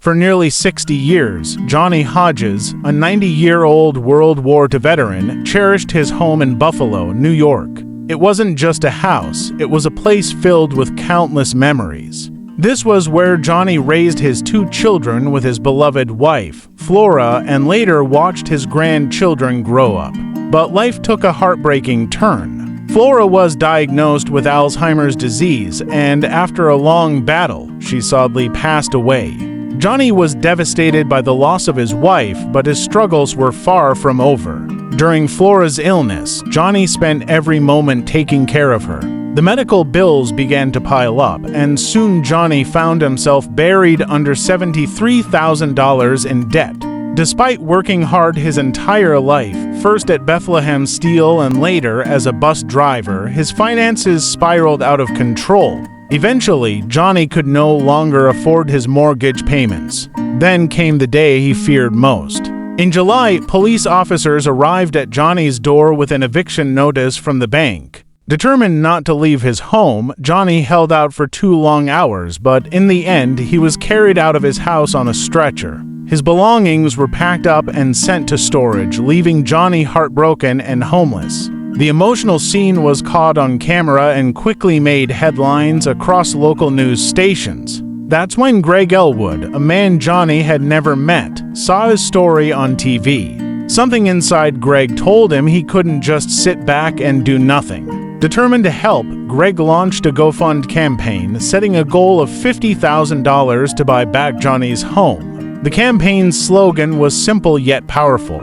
For nearly 60 years, Johnny Hodges, a 90-year-old World War II veteran, cherished his home in Buffalo, New York. It wasn't just a house, it was a place filled with countless memories. This was where Johnny raised his 2 children with his beloved wife, Flora, and later watched his grandchildren grow up. But life took a heartbreaking turn. Flora was diagnosed with Alzheimer's disease, and after a long battle, she sadly passed away. Johnny was devastated by the loss of his wife, but his struggles were far from over. During Flora's illness, Johnny spent every moment taking care of her. The medical bills began to pile up, and soon Johnny found himself buried under $73,000 in debt. Despite working hard his entire life, first at Bethlehem Steel and later as a bus driver, his finances spiraled out of control. Eventually, Johnny could no longer afford his mortgage payments. Then came the day he feared most. In July, police officers arrived at Johnny's door with an eviction notice from the bank. Determined not to leave his home, Johnny held out for 2 long hours, but in the end, he was carried out of his house on a stretcher. His belongings were packed up and sent to storage, leaving Johnny heartbroken and homeless. The emotional scene was caught on camera and quickly made headlines across local news stations. That's when Greg Elwood, a man Johnny had never met, saw his story on TV. Something inside Greg told him he couldn't just sit back and do nothing. Determined to help, Greg launched a GoFund campaign, setting a goal of $50,000 to buy back Johnny's home. The campaign's slogan was simple yet powerful.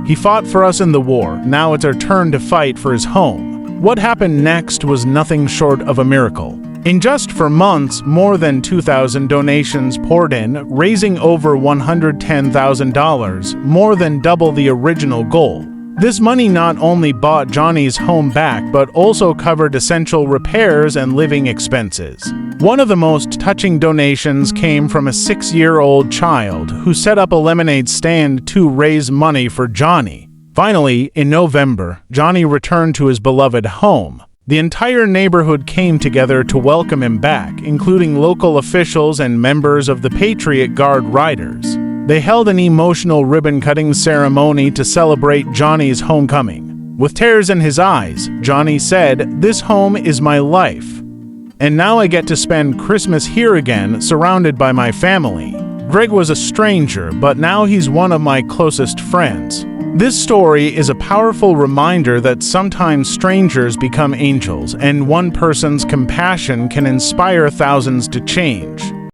He fought for us in the war, now it's our turn to fight for his home. What happened next was nothing short of a miracle. In just 4 months, more than 2,000 donations poured in, raising over $110,000, more than double the original goal. This money not only bought Johnny's home back, but also covered essential repairs and living expenses. One of the most touching donations came from a 6-year-old child who set up a lemonade stand to raise money for Johnny. Finally, in November, Johnny returned to his beloved home. The entire neighborhood came together to welcome him back, including local officials and members of the Patriot Guard Riders. They held an emotional ribbon-cutting ceremony to celebrate Johnny's homecoming. With tears in his eyes, Johnny said, "This home is my life. And now I get to spend Christmas here again, surrounded by my family." Greg was a stranger, but now he's one of my closest friends. This story is a powerful reminder that sometimes strangers become angels, and one person's compassion can inspire thousands to change.